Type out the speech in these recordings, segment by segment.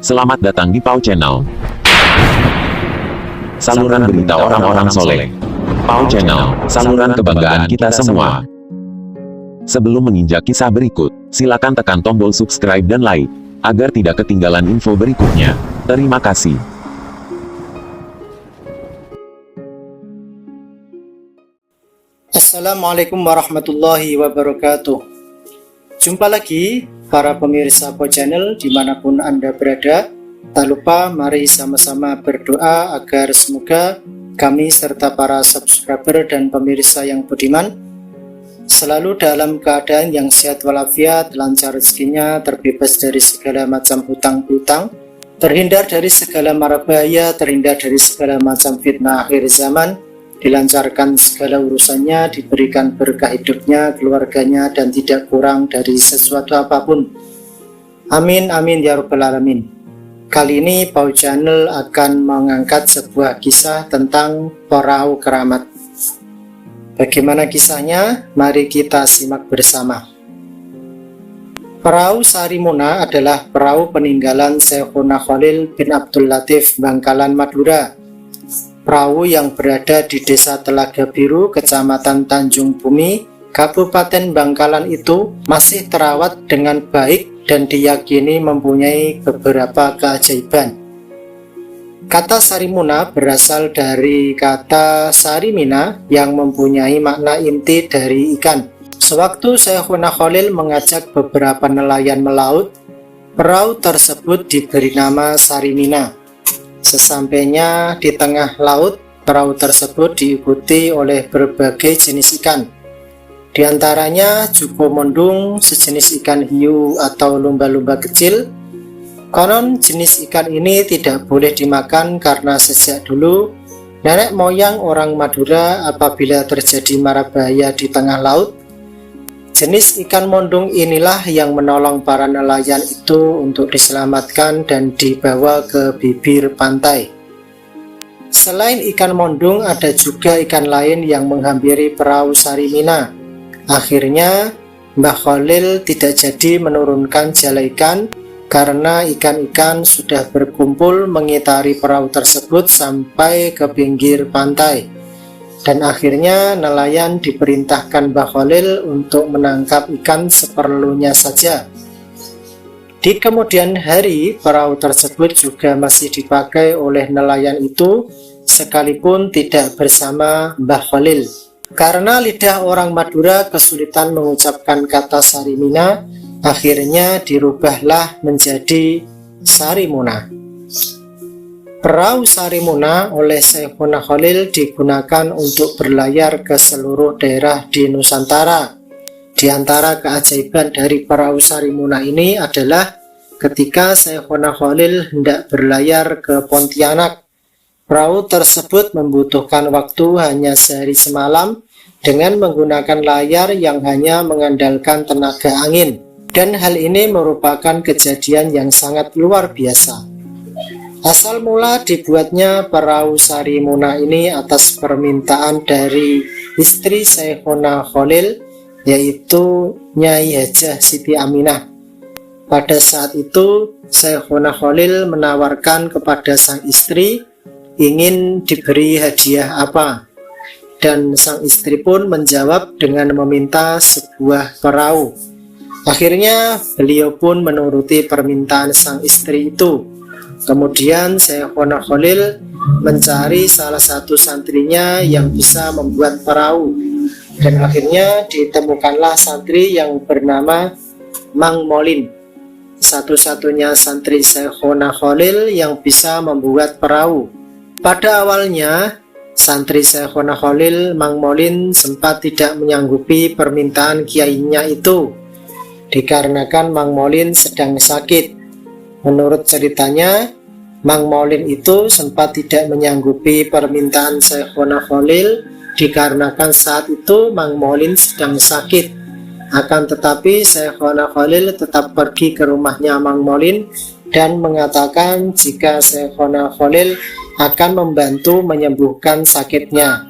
Selamat datang di Pau Channel. Saluran berita orang-orang soleh. Pau Channel, saluran kebanggaan kita semua. Sebelum menginjak kisah berikut, silakan tekan tombol subscribe dan like, agar tidak ketinggalan info berikutnya. Terima kasih. Assalamualaikum warahmatullahi wabarakatuh. Jumpa lagi para pemirsa Pau Channel dimanapun Anda berada. Tak lupa mari sama-sama berdoa agar semoga kami serta para subscriber dan pemirsa yang budiman selalu dalam keadaan yang sehat walafiat, lancar rezekinya, terbebas dari segala macam hutang piutang, terhindar dari segala mara bahaya, terhindar dari segala macam fitnah akhir zaman, dilancarkan segala urusannya, diberikan berkah hidupnya, keluarganya, dan tidak kurang dari sesuatu apapun. Amin, amin, ya rabbal alamin. Kali ini Pau Channel akan mengangkat sebuah kisah tentang perahu keramat. Bagaimana kisahnya? Mari kita simak bersama. Perahu Sarimuna adalah perahu peninggalan Syekhuna Khalil bin Abdul Latif, Bangkalan, Madura. Perahu yang berada di Desa Telaga Biru, Kecamatan Tanjung Bumi, Kabupaten Bangkalan itu masih terawat dengan baik dan diyakini mempunyai beberapa keajaiban. Kata Sarimuna berasal dari kata Sarimina yang mempunyai makna inti dari ikan. Sewaktu Syekhuna Khalil mengajak beberapa nelayan melaut, perahu tersebut diberi nama Sarimina. Sesampainya di tengah laut, perahu tersebut diikuti oleh berbagai jenis ikan. Di antaranya jupo mondung, sejenis ikan hiu atau lumba-lumba kecil. Konon jenis ikan ini tidak boleh dimakan karena sejak dulu nenek moyang orang Madura apabila terjadi mara bahaya di tengah laut, jenis ikan mondung inilah yang menolong para nelayan itu untuk diselamatkan dan dibawa ke bibir pantai. Selain ikan mondung, ada juga ikan lain yang menghampiri perahu Sarimina. Akhirnya, Mbah Khalil tidak jadi menurunkan jala ikan karena ikan-ikan sudah berkumpul mengitari perahu tersebut sampai ke pinggir pantai. Dan akhirnya nelayan diperintahkan Mbah Khalil untuk menangkap ikan seperlunya saja. Di kemudian hari, perahu tersebut juga masih dipakai oleh nelayan itu sekalipun tidak bersama Mbah Khalil. Karena lidah orang Madura kesulitan mengucapkan kata Sarimina, akhirnya dirubahlah menjadi Sarimuna. Perahu Sarimuna oleh Syekhuna Khalil digunakan untuk berlayar ke seluruh daerah di Nusantara. Di antara keajaiban dari perahu Sarimuna ini adalah ketika Syekhuna Khalil hendak berlayar ke Pontianak. Perahu tersebut membutuhkan waktu hanya sehari semalam dengan menggunakan layar yang hanya mengandalkan tenaga angin. Dan hal ini merupakan kejadian yang sangat luar biasa. Asal mula dibuatnya perahu Sarimuna ini atas permintaan dari istri Syekhuna Khalil, yaitu Nyai Hajah Siti Aminah. Pada saat itu Syekhuna Khalil menawarkan kepada sang istri ingin diberi hadiah apa, dan sang istri pun menjawab dengan meminta sebuah perahu. Akhirnya beliau pun menuruti permintaan sang istri itu. Kemudian Syekhuna Khalil mencari salah satu santrinya yang bisa membuat perahu, dan akhirnya ditemukanlah santri yang bernama Mang Molin, satu-satunya santri Syekhuna Khalil yang bisa membuat perahu. Pada awalnya santri Syekhuna Khalil, Mang Molin, sempat tidak menyanggupi permintaan kiainya itu dikarenakan Mang Molin sedang sakit. Menurut ceritanya, Mang Molin itu sempat tidak menyanggupi permintaan Syekhuna Khalil dikarenakan saat itu Mang Molin sedang sakit. Akan tetapi Syekhuna Khalil tetap pergi ke rumahnya Mang Molin dan mengatakan jika Syekhuna Khalil akan membantu menyembuhkan sakitnya.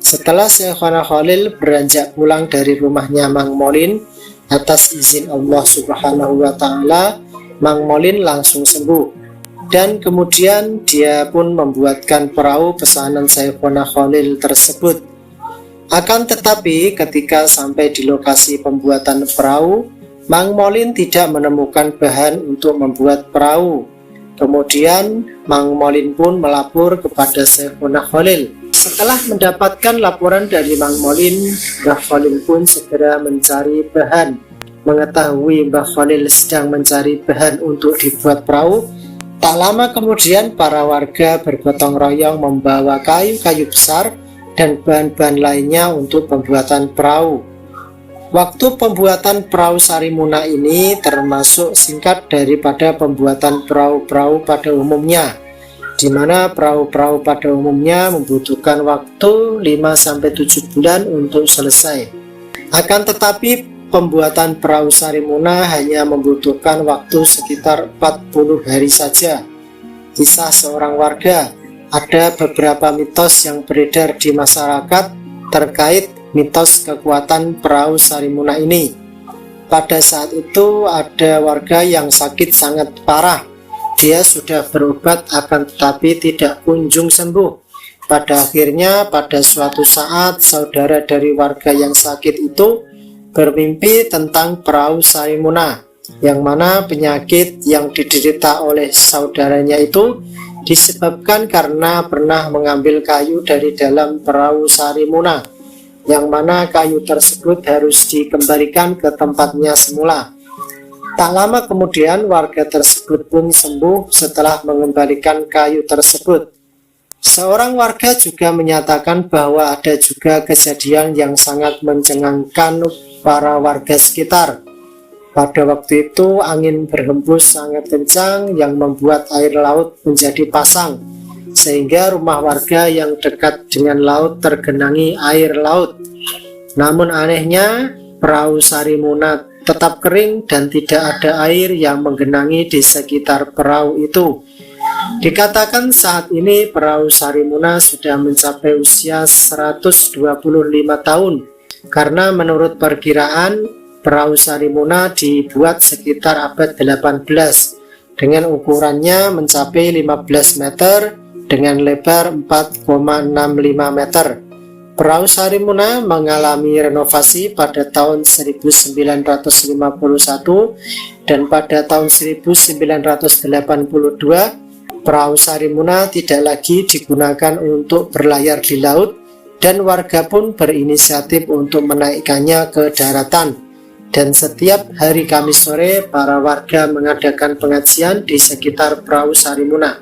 Setelah Syekhuna Khalil beranjak pulang dari rumahnya Mang Molin atas izin Allah Subhanahu wa Ta'ala, Mang Molin langsung sembuh. Dan kemudian dia pun membuatkan perahu pesanan Syekhona Khalil tersebut. Akan tetapi ketika sampai di lokasi pembuatan perahu, Mang Molin tidak menemukan bahan untuk membuat perahu. Kemudian Mang Molin pun melapor kepada Syekhona Khalil. Setelah mendapatkan laporan dari Mang Molin, Mbah Khalil pun segera mencari bahan. Mengetahui Mbah Khalil sedang mencari bahan untuk dibuat perahu, tak lama kemudian para warga bergotong royong membawa kayu-kayu besar dan bahan-bahan lainnya untuk pembuatan perahu. Waktu pembuatan perahu Sarimuna ini termasuk singkat daripada pembuatan perahu-perahu pada umumnya, di mana perahu-perahu pada umumnya membutuhkan waktu 5-7 bulan untuk selesai. Akan tetapi pembuatan perahu Sarimuna hanya membutuhkan waktu sekitar 40 hari saja. Kisah seorang warga, ada beberapa mitos yang beredar di masyarakat terkait mitos kekuatan perahu Sarimuna ini. Pada saat itu ada warga yang sakit sangat parah. Dia sudah berobat akan tetapi tidak kunjung sembuh. Pada akhirnya pada suatu saat saudara dari warga yang sakit itu bermimpi tentang perahu Sarimuna, yang mana penyakit yang diderita oleh saudaranya itu disebabkan karena pernah mengambil kayu dari dalam perahu Sarimuna, yang mana kayu tersebut harus dikembalikan ke tempatnya semula. Tak lama kemudian warga tersebut pun sembuh setelah mengembalikan kayu tersebut. Seorang warga juga menyatakan bahwa ada juga kejadian yang sangat mencengangkan para warga sekitar. Pada waktu itu angin berhembus sangat kencang yang membuat air laut menjadi pasang, sehingga rumah warga yang dekat dengan laut tergenangi air laut. Namun anehnya perahu Sarimuna tetap kering dan tidak ada air yang menggenangi di sekitar perahu itu. Dikatakan saat ini perahu Sarimuna sudah mencapai usia 125 tahun, karena menurut perkiraan perahu Sarimuna dibuat sekitar abad 18 dengan ukurannya mencapai 15 meter dengan lebar 4,65 meter. Perahu Sarimuna mengalami renovasi pada tahun 1951 dan pada tahun 1982 perahu Sarimuna tidak lagi digunakan untuk berlayar di laut dan warga pun berinisiatif untuk menaikkannya ke daratan. Dan setiap hari Kamis sore para warga mengadakan pengajian di sekitar perahu Sarimuna.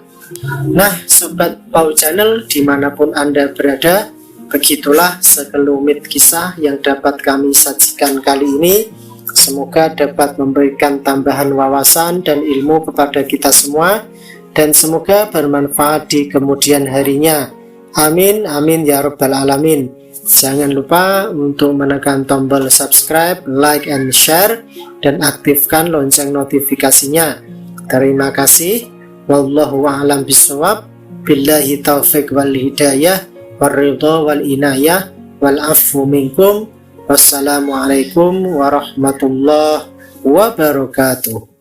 Nah, Sobat Pau Channel dimanapun Anda berada, begitulah sekelumit kisah yang dapat kami sajikan kali ini. Semoga dapat memberikan tambahan wawasan dan ilmu kepada kita semua, dan semoga bermanfaat di kemudian harinya. Amin, amin ya rabbal alamin. Jangan lupa untuk menekan tombol subscribe, like, and share, dan aktifkan lonceng notifikasinya. Terima kasih. Wallahu a'lam bishawab. Billahi taufiq wal hidayah, warridha wal inayah, wal afu minkum. Wassalamualaikum warahmatullahi wabarakatuh.